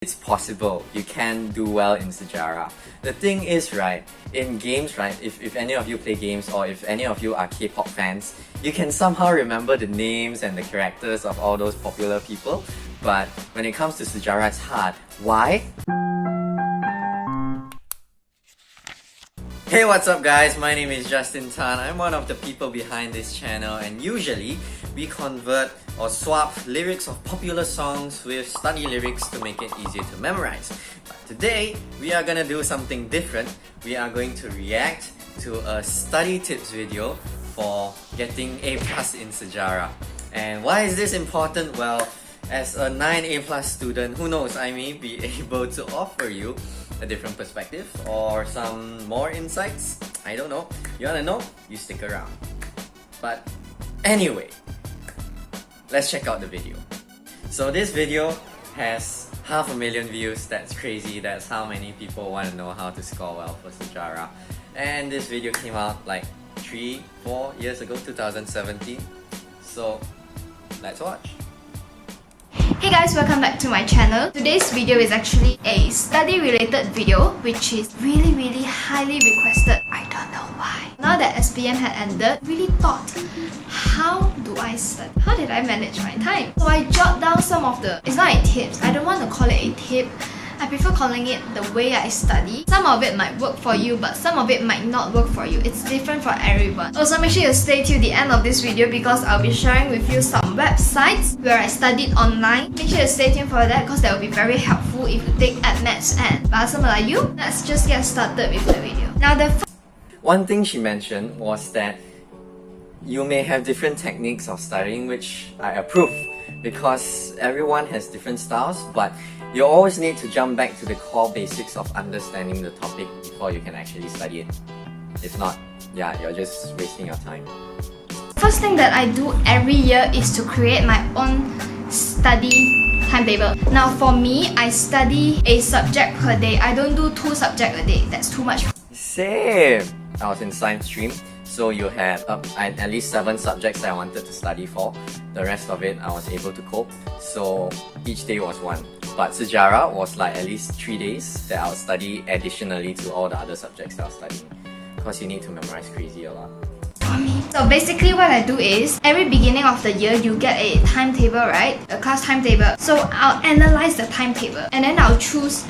It's possible. You can do well in SEJARAH. The thing is, right, in games, right, if any of you play games or if any of you are K-pop fans, you can somehow remember the names and the characters of all those popular people. But when it comes to SEJARAH, it's hard. Why? Hey, what's up guys? My name is Justin Tan. I'm one of the people behind this channel, and usually we convert or swap lyrics of popular songs with study lyrics to make it easier to memorize. But today, we are gonna do something different. We are going to react to a study tips video for getting A+ in SEJARAH. And why is this important? Well, as a 9A+ student, who knows, I may be able to offer you a different perspective or some more insights. I don't know. You wanna know? You stick around. But anyway, let's check out the video. So this video has 500,000 views. That's crazy. That's how many people want to know how to score well for SEJARAH. And this video came out like 3-4 years ago, 2017. So let's watch. Hey guys, welcome back to my channel. Today's video is actually a study related video which is really highly requested. I don't know why. Now that SPM had ended, really thought, how do I study? How did I manage my time? So I jot down some of the, it's not a tips, I don't want to call it a tip. I prefer calling it the way I study. Some of it might work for you, but some of it might not work for you. It's different for everyone. Also, make sure you stay till the end of this video because I'll be sharing with you some websites where I studied online. Make sure you stay tuned for that because that will be very helpful if you take Ymx+C and Bahasa Melayu. Let's just get started with the video. Now one thing she mentioned was that you may have different techniques of studying, which I approve because everyone has different styles, but you always need to jump back to the core basics of understanding the topic before you can actually study it. If not, yeah, you're just wasting your time. First thing that I do every year is to create my own study timetable. Now for me, I study a subject per day. I don't do 2 subjects a day. That's too much. Same! I was in science stream, so you had at least 7 subjects that I wanted to study for. The rest of it I was able to cope, so each day was one. But SEJARAH was like at least 3 days that I'll study additionally to all the other subjects that I was studying. Because you need to memorize crazy a lot. So basically what I do is, every beginning of the year you get a timetable, right? A class timetable. So I'll analyze the timetable and then I'll choose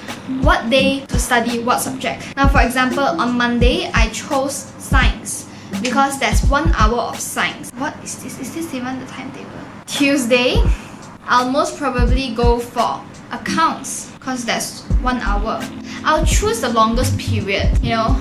what day to study what subject. Now for example, on Monday I chose science because there's 1 hour of science. What is this? Is this even the timetable? Tuesday, I'll most probably go for accounts because that's 1 hour. I'll choose the longest period, you know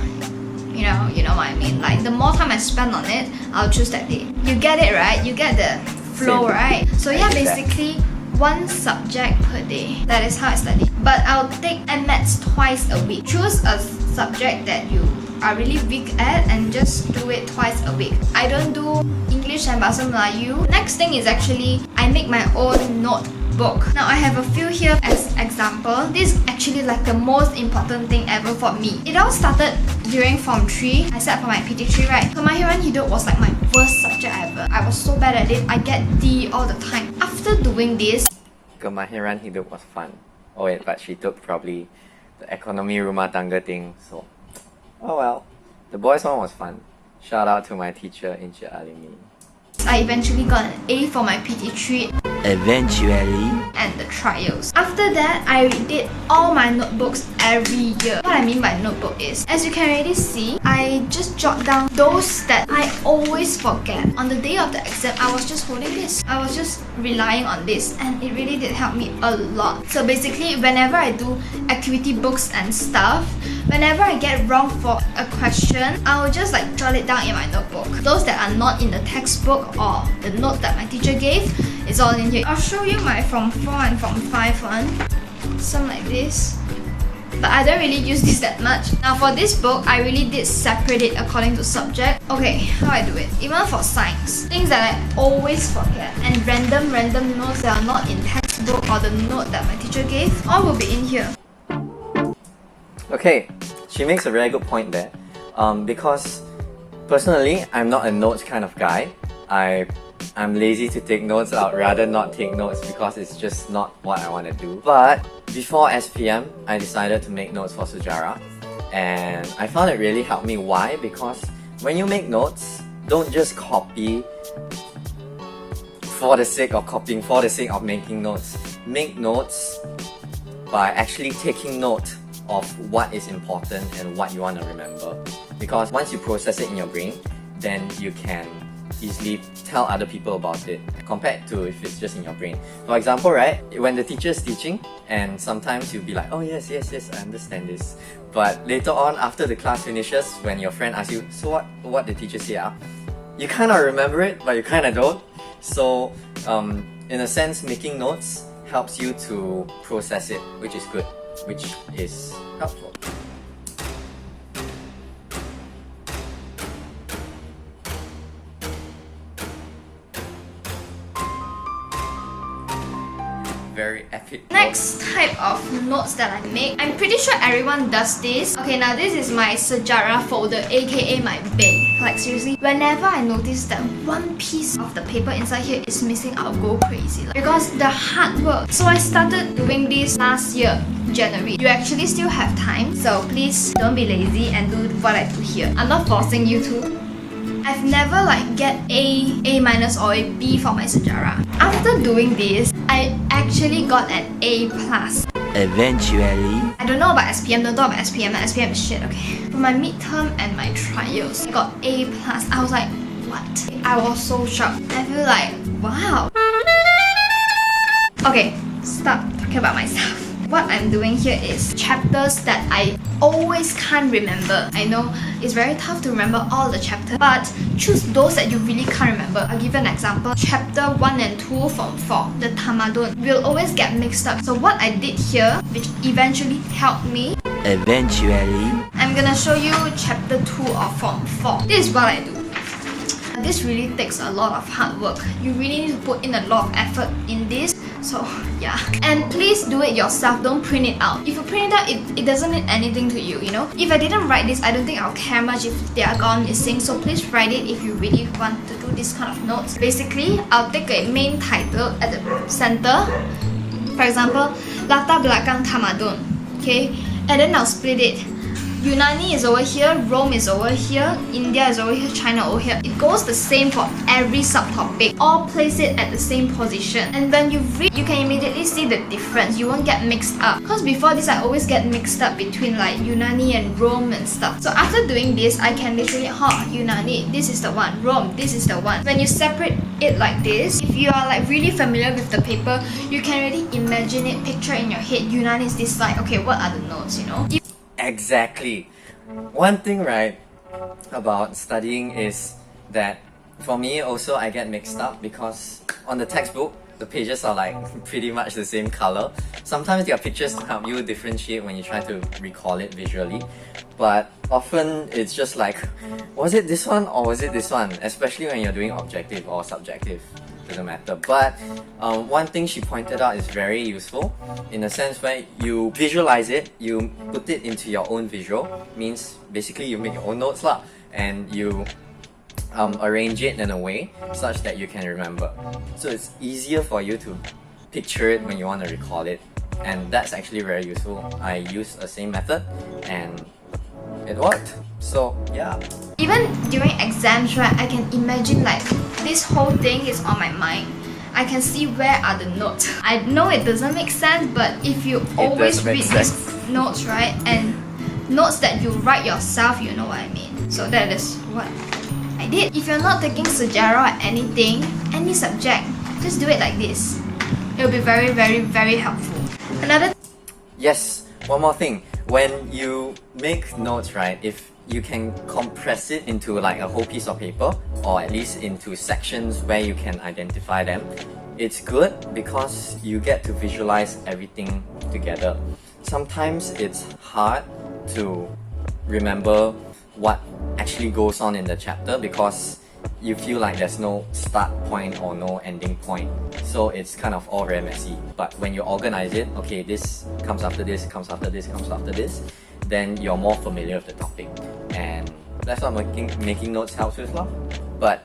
what I mean. Like the more time I spend on it, I'll choose that day. You get it, right? You get the flow, right? So yeah, basically 1 subject per day. That is how I study. But I'll take Ymx twice a week. Choose a subject that you are really weak at and just do it twice a week. I don't do English and Bahasa Melayu. Next thing is actually I make my own notebook. Now I have a few here as example. This is actually like the most important thing ever for me. It all started during Form 3. I sat for my PT3, right? Kemahiran Hidup was like my worst subject ever. I was so bad at it. I get D all the time. After doing this, Kemahiran Hidup was fun. Oh wait, but she took probably the economy rumah tangga thing, so oh well. The boys one was fun. Shout out to my teacher, Encik Alimi. I eventually got an A for my PT3 and the trials. After that, I did all my notebooks every year. What I mean by notebook is, as you can already see, I just jot down those that I always forget. On the day of the exam, I was just holding this. I was just relying on this and it really did help me a lot. So basically, whenever I do activity books and stuff, whenever I get wrong for a question, I will just like jot it down in my notebook. Those that are not in the textbook or the note that my teacher gave, it's all in here. I'll show you my Form 4 and Form 5 one. Some like this. But I don't really use this that much. Now for this book, I really did separate it according to subject. Okay, how I do it. Even for science, things that I always forget and random notes that are not in textbook or the note that my teacher gave, all will be in here. Okay, she makes a very good point there. Because personally, I'm not a notes kind of guy. I I'm lazy to take notes. I'd rather not take notes because it's just not what I want to do. But before SPM, I decided to make notes for SEJARAH, and I found it really helped me. Why? Because when you make notes, don't just copy for the sake of copying, for the sake of making notes. Make notes by actually taking note of what is important and what you want to remember. Because once you process it in your brain, then you can easily tell other people about it compared to if it's just in your brain. For example, right, when the teacher is teaching, and sometimes you'll be like, oh yes, I understand this. But later on, after the class finishes, when your friend asks you, so what the teacher say? You kind of remember it, but you kind of don't. So in a sense, making notes helps you to process it, which is good, which is helpful. Very epic. Next type of notes that I make, I'm pretty sure everyone does this. Okay, now this is my SEJARAH folder, aka my bin. Like seriously, whenever I notice that one piece of the paper inside here is missing, I'll go crazy. Because the hard work. So I started doing this last year, January. You actually still have time, so please don't be lazy and do what I do here. I'm not forcing you to. I've never get A minus or a B for my SEJARAH. After doing this, I actually got an A+. Eventually. I don't know about SPM, don't talk about SPM, SPM is shit, okay? For my midterm and my trials, I got A+. I was like, what? I was so shocked. I feel like, wow. Okay, stop talking about myself. What I'm doing here is chapters that I always can't remember. I know it's very tough to remember all the chapters, but choose those that you really can't remember. I'll give you an example. Chapter 1 and 2 from 4, the Tamadun, will always get mixed up. So what I did here, which eventually helped me, I'm gonna show you chapter 2 of form 4. This is what I do. This really takes a lot of hard work. You really need to put in a lot of effort in this. So yeah, and please do it yourself, don't print it out. If you print it out, it doesn't mean anything to you, you know. If I didn't write this, I don't think I'll care much if they are gone missing. So please write it if you really want to do this kind of notes. Basically, I'll take a main title at the center. For example, Latar Belakang Tamadun, okay? And then I'll split it. Yunani is over here, Rome is over here, India is over here, China over here. It goes the same for every subtopic. All place it at the same position. And when you read, you can immediately see the difference. You won't get mixed up. Because before this, I always get mixed up between Yunani and Rome and stuff. So after doing this, I can literally, Yunani, this is the one. Rome, this is the one. When you separate it like this, if you are really familiar with the paper, you can really imagine it, picture in your head. Yunani is this side. Okay, what are the notes, you know? Exactly. One thing, right, about studying is that for me also I get mixed up because on the textbook the pages are pretty much the same color. Sometimes there are pictures to help you differentiate when you try to recall it visually, but often it's just was it this one or was it this one? Especially when you're doing objective or subjective, doesn't matter. But one thing she pointed out is very useful in a sense where you visualize it, you put it into your own visual, means basically you make your own notes lah, and you arrange it in a way such that you can remember. So it's easier for you to picture it when you want to recall it, and that's actually very useful. I used the same method and it worked. So yeah. Even during exams, right, I can imagine this whole thing is on my mind. I can see where are the notes. I know it doesn't make sense, but if you always read these notes, right, and notes that you write yourself, you know what I mean. So that is what I did. If you're not taking SEJARAH or anything, any subject, just do it like this. It'll be very, very, very helpful. Yes, one more thing. When you make notes, right, if you can compress it into a whole piece of paper, or at least into sections where you can identify them, it's good because you get to visualize everything together. Sometimes it's hard to remember what actually goes on in the chapter because you feel like there's no start point or no ending point. So it's kind of all very messy. But when you organize it, okay, this comes after this, comes after this, comes after this, then you're more familiar with the topic. And that's what making notes helps with. But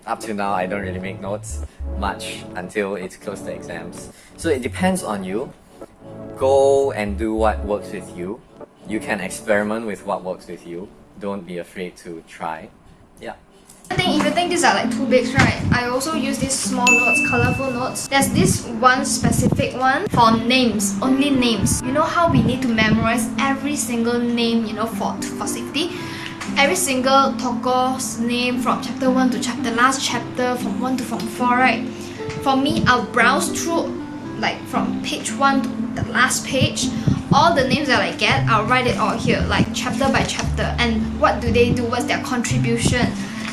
up to now, I don't really make notes much until it's close to exams. So it depends on you. Go and do what works with you. You can experiment with what works with you. Don't be afraid to try. Yeah. I think if you think these are like too big, right? I also use these small notes, colorful notes. There's this one specific one for names, only names. You know how we need to memorize every single name, for safety? Every single toko's name from chapter 1 to chapter last chapter, from 1 to from 4, right? For me, I'll browse through like from page 1 to the last page. All the names that I get, I'll write it all here, like chapter by chapter. And what do they do? What's their contribution?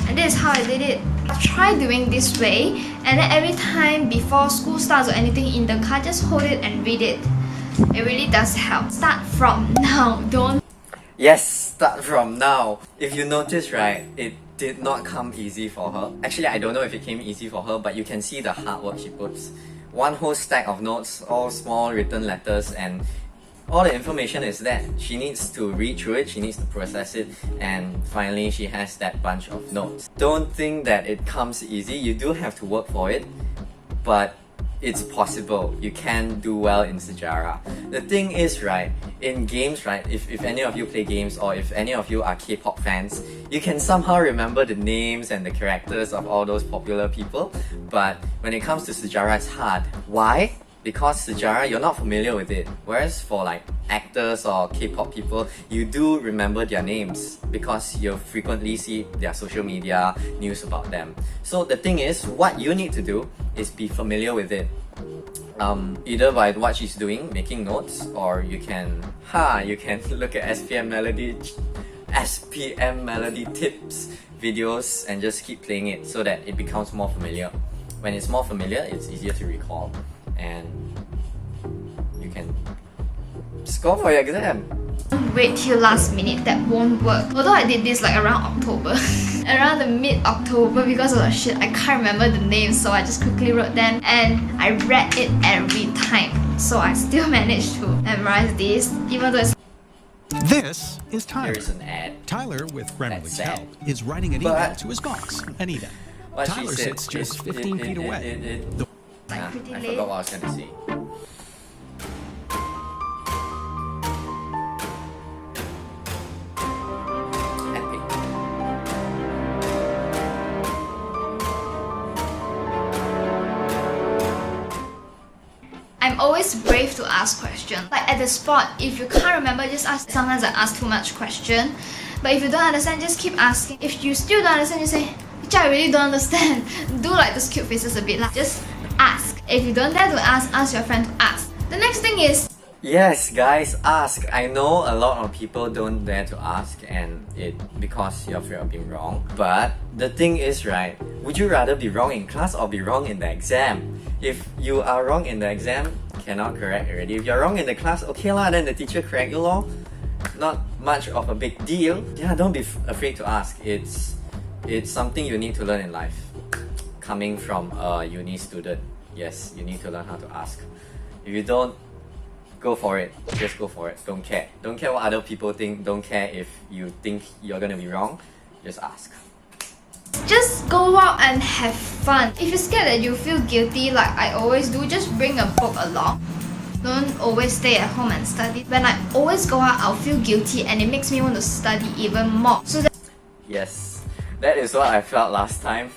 And this is how I did it. I've tried doing this way, and then every time before school starts or anything in the car, just hold it and read it. It really does help. Start from now, don't. Yes, start from now. If you notice, right, it did not come easy for her. Actually, I don't know if it came easy for her, but you can see the hard work she puts. One whole stack of notes, all small written letters, and all the information is there. She needs to read through it, she needs to process it, and finally she has that bunch of notes. Don't think that it comes easy. You do have to work for it, but it's possible. You can do well in SEJARAH. The thing is, right, in games, right, if any of you play games or if any of you are K-pop fans, you can somehow remember the names and the characters of all those popular people, but when it comes to SEJARAH, it's hard. Why? Because SEJARAH, you're not familiar with it. Whereas for like actors or K-pop people, you do remember their names because you frequently see their social media news about them. So the thing is, what you need to do is be familiar with it. Either by what she's doing, making notes, or you can look at SPM melody tips videos and just keep playing it so that it becomes more familiar. When it's more familiar, it's easier to recall, and you can score for your exam. Don't wait till last minute, that won't work. Although I did this like around October. Around the mid-October, because of the shit, I can't remember the names, so I just quickly wrote them and I read it every time. So I still managed to memorize this, even though it's... This is Tyler. Here's an ad. Tyler, with Grammarly's That's help, is writing an email to his boss, Anita. What she Tyler said, sits just 15 feet away. like pretty I late. forgot what I was going to say. Epic. I'm always brave to ask questions. Like at the spot, if you can't remember, just ask. Sometimes I ask too much question. But if you don't understand, just keep asking. If you still don't understand, you say, "Teacher, I really don't understand." Do like those cute faces a bit. Like just ask. If you don't dare to ask your friend to ask. The next thing is, Yes, guys, ask. I know a lot of people don't dare to ask, and it because you're afraid of being wrong. But the thing is, right, would you rather be wrong in class or be wrong in the exam? If you are wrong in the exam, cannot correct already. If you're wrong in the class, okay lah, then the teacher correct you lor. Not much of a big deal. Yeah, don't be afraid to ask. It's something you need to learn in life. Coming from a uni student, yes, you need to learn how to ask. If you don't, go for it. Just go for it. Don't care. Don't care what other people think. Don't care if you think you're gonna be wrong. Just ask. just go out and have fun. If you're scared that you feel guilty like I always do, just bring a book along. Don't always stay at home and study. When I always go out, I'll feel guilty and it makes me want to study even more. So that Yes, that is what I felt last time.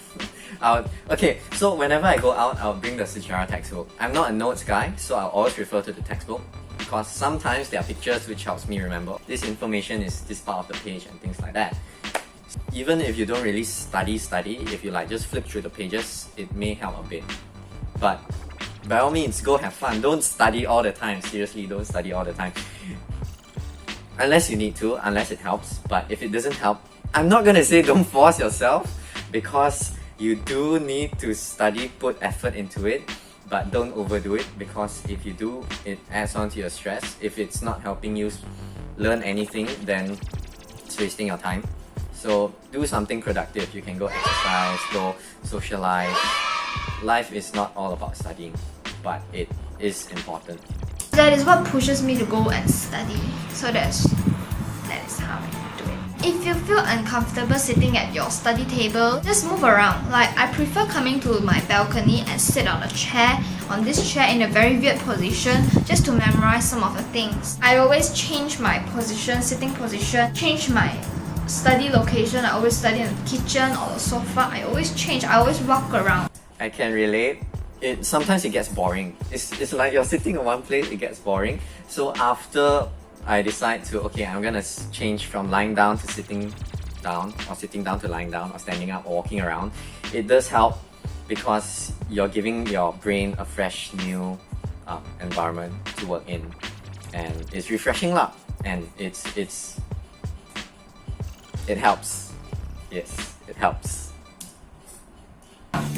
Okay, so whenever I go out, I'll bring the SEJARAH textbook. I'm not a notes guy, so I'll always refer to the textbook because sometimes there are pictures which helps me remember. This information is this part of the page and things like that. Even if you don't really study, if you like just flip through the pages, it may help a bit. But by all means, go have fun. Don't study all the time. Seriously, don't study all the time. Unless you need to, unless it helps. But if it doesn't help, I'm not gonna say don't force yourself, because you do need to study, put effort into it, but don't overdo it, because if you do, it adds on to your stress. If it's not helping you learn anything, then it's wasting your time. So do something productive. You can go exercise, go socialize. Life is not all about studying, but it is important. is what pushes me to go and study. So that is how I do it. If you feel uncomfortable sitting at your study table, just move around. Like, I prefer coming to my balcony and sit on a chair, on this chair in a very weird position, just to memorize some of the things. I always change my position, sitting position, change my study location. I always study in the kitchen or the sofa. I always change, I always walk around. I can relate. Sometimes it gets boring. It's like you're sitting in one place, it gets boring. So after I decide to, okay, I'm gonna change from lying down to sitting down, or sitting down to lying down, or standing up, or walking around, it does help because you're giving your brain a fresh new environment to work in, and it's refreshing lah, and it helps. Yes, it helps.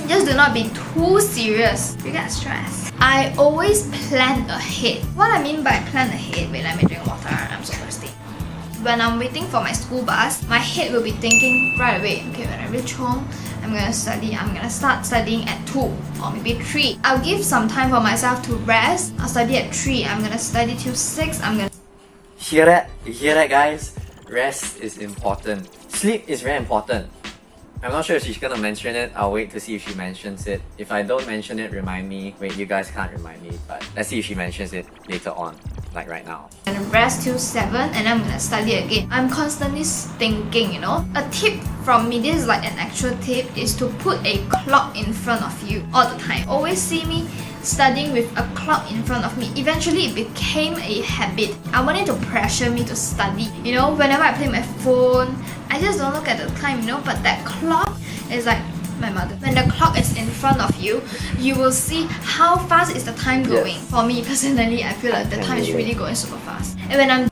Just do not be too serious. You get stressed. I always plan ahead. What I mean by plan ahead, wait, let me drink water. I'm so thirsty. When I'm waiting for my school bus, my head will be thinking right away, okay, when I reach home, I'm gonna study. I'm gonna start studying at 2 or maybe 3. I'll give some time for myself to rest. I'll study at 3. I'm gonna study till 6. I'm gonna... Hear that? You hear that, guys? Rest is important. Sleep is very important. I'm not sure if she's gonna mention it. I'll wait to see if she mentions it. If I don't mention it, remind me. Wait, you guys can't remind me, but let's see if she mentions it later on, like right now. I'm gonna rest till 7 and I'm gonna study again. I'm constantly thinking, you know. A tip from me, this is like an actual tip, is to put a clock in front of you all the time. Always see me studying with a clock in front of me. Eventually it became a habit. I wanted to pressure me to study. You know, whenever I play my phone, I just don't look at the time, you know, but that clock is like my mother. When the clock is in front of you, you will see how fast is the time going. Yes. For me personally, I feel like the time is really going super fast. And when I'm...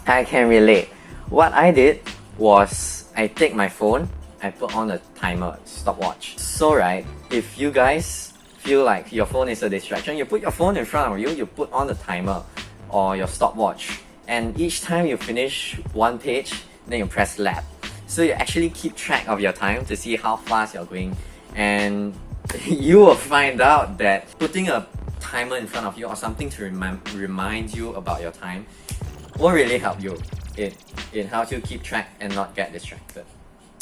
I can relate. What I did was I take my phone, I put on a timer, stopwatch. So right, if you guys feel like your phone is a distraction, you put your phone in front of you, you put on the timer or your stopwatch, and each time you finish one page, then you press lap. So you actually keep track of your time to see how fast you're going, and you will find out that putting a timer in front of you or something to remind you about your time won't really help you. It helps you keep track and not get distracted.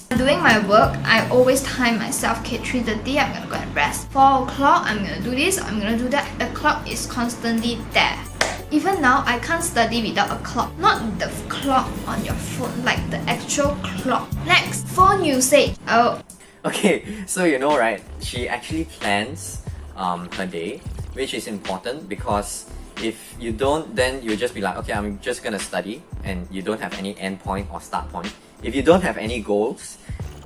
Doing my work, I always time myself. Okay, 3:30, I'm gonna go and rest. 4 o'clock, I'm gonna do this, I'm gonna do that. The clock is constantly there. Even now, I can't study without a clock. Not the clock on your phone, like the actual clock. Next, phone usage. Oh. Okay, so you know, right? She actually plans her day, which is important because if you don't, then you'll just be like, okay, I'm just gonna study, and you don't have any end point or start point. If you don't have any goals,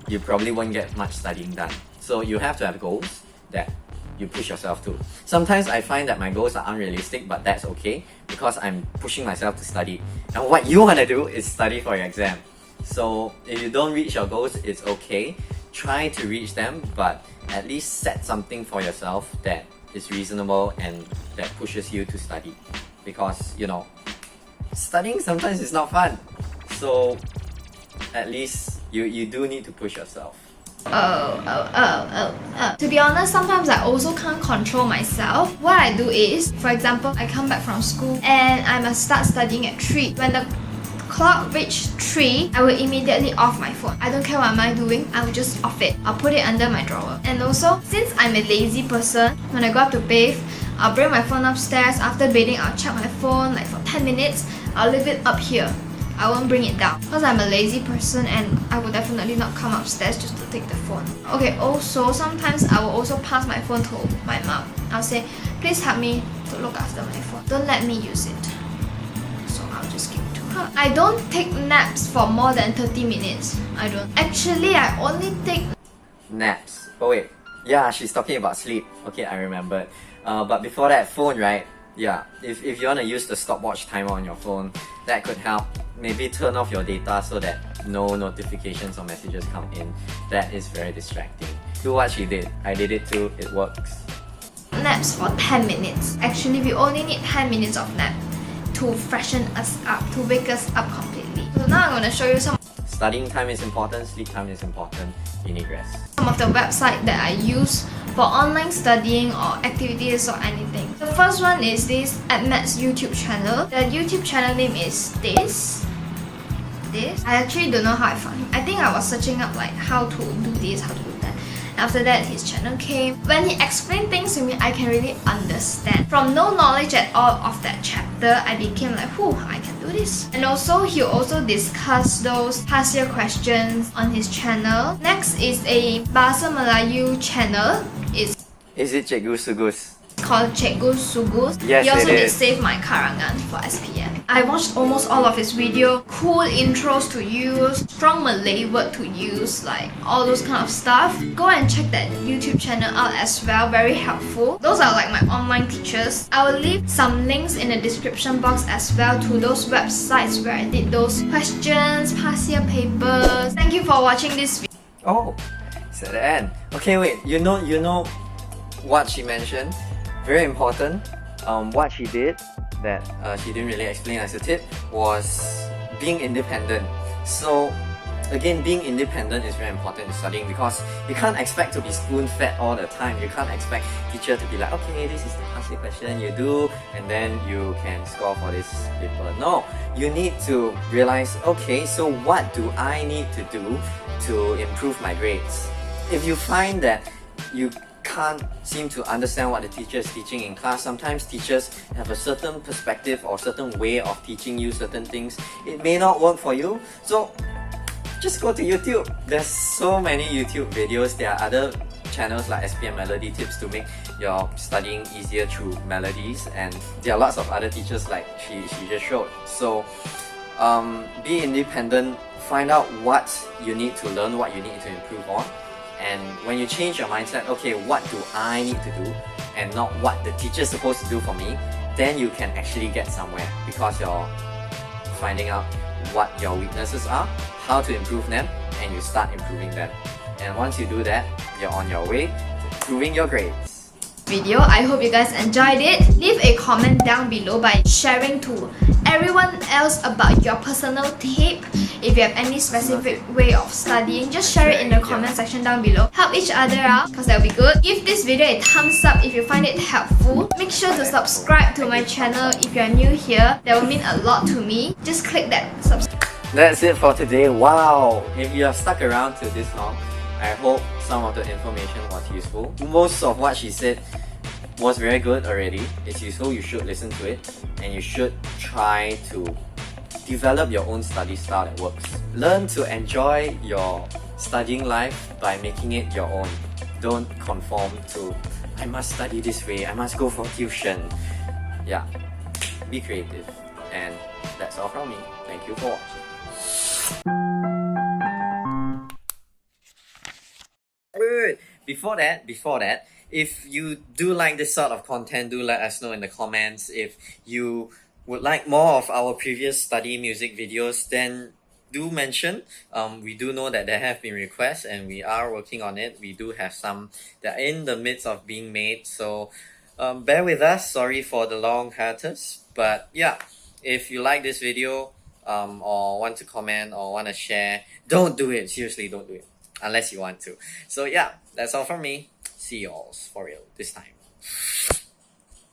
you probably won't get much studying done. So you have to have goals that you push yourself to. Sometimes I find that my goals are unrealistic, but that's okay because I'm pushing myself to study. And what you want to do is study for your exam. So if you don't reach your goals, it's okay. Try to reach them, but at least set something for yourself that is reasonable and that pushes you to study. Because, you know, studying sometimes is not fun. So at least you do need to push yourself. To be honest, sometimes I also can't control myself. What I do is, for example, I come back from school and I must start studying at 3. When the clock reaches 3, I will immediately off my phone. I don't care what am I doing, I will just off it. I'll put it under my drawer. And also, since I'm a lazy person, when I go up to bathe, I'll bring my phone upstairs. After bathing, I'll check my phone like for 10 minutes. I'll leave it up here. I won't bring it down because I'm a lazy person and I will definitely not come upstairs just to take the phone. Okay, also sometimes I will also pass my phone to my mom. I'll say, please help me to look after my phone. Don't let me use it. So I'll just give it to her. I don't take naps for more than 30 minutes. I don't. Actually, I only take Naps. Oh wait, yeah, she's talking about sleep. Okay, I remembered. But before that, phone, right? Yeah, if you want to use the stopwatch timer on your phone, that could help. Maybe turn off your data so that no notifications or messages come in. That is very distracting. Do what she did. I did it too. It works. Naps for 10 minutes. Actually, we only need 10 minutes of nap to freshen us up, to wake us up completely. So now I'm going to show you some Studying time is important, sleep time is important, you need rest. Some of the websites that I use for online studying or activities or anything. The first one is this Ymx YouTube channel. The YouTube channel name is this. this. I actually don't know how I found him. I think I was searching up like how to do this, how to do that. After that, his channel came. When he explained things to me, I can really understand. From no knowledge at all of that chapter, I became like, whew, I can do this. And also, he also discussed those past year questions on his channel. Next is a Bahasa Melayu channel. Is it Cikgu Sugus? Called Cikgu Sugus. Yes, he also it did is. save my karangan for SPM. I watched almost all of his video. Cool intros to use, strong Malay word to use, like all those kind of stuff. Go and check that YouTube channel out as well. Very helpful. Those are like my online teachers. I will leave some links in the description box as well to those websites where I did those questions, past year papers. Thank you for watching this video. Oh, it's at the end. Okay, wait. You know what she mentioned? Very important. What she did that she didn't really explain as a tip was being independent. So again, being independent is very important in studying because you can't expect to be spoon-fed all the time. You can't expect teacher to be like, okay, this is the past year question you do and then you can score for this paper. No, you need to realize, okay, so what do I need to do to improve my grades? If you find that you can't seem to understand what the teacher is teaching in class, sometimes teachers have a certain perspective or certain way of teaching you certain things. It may not work for you, so just go to YouTube. There's so many YouTube videos. There are other channels like SPM Melody Tips to make your studying easier through melodies, and there are lots of other teachers like she just showed. So be independent, find out what you need to learn, what you need to improve on. And when you change your mindset, okay, what do I need to do and not what the teacher is supposed to do for me, then you can actually get somewhere because you're finding out what your weaknesses are, how to improve them, and you start improving them. And once you do that, you're on your way to improving your grades. Video. I hope you guys enjoyed it. Leave a comment down below by sharing to everyone else about your personal tip. If you have any specific way of studying, just share it in the comment section down below. Help each other out because that will be good. Give this video a thumbs up if you find it helpful. Make sure to subscribe to my channel if you are new here. That will mean a lot to me. Just click that subscribe. That's it for today. Wow! If you have stuck around to this long, I hope some of the information was useful. Most of what she said was very good already. It's useful, you should listen to it, and you should try to develop your own study style that works. Learn to enjoy your studying life by making it your own. Don't conform to, I must study this way, I must go for tuition. Yeah, be creative. And that's all from me. Thank you for watching. Wait. Before that, if you do like this sort of content, do let us know in the comments. If you would like more of our previous study music videos, then do mention. We do know that there have been requests and we are working on it. We do have some that are in the midst of being made, so bear with us. Sorry for the long hiatus, but yeah, if you like this video or want to comment or want to share, don't do it. Seriously, don't do it unless you want to. So yeah, that's all from me. See you all for real this time.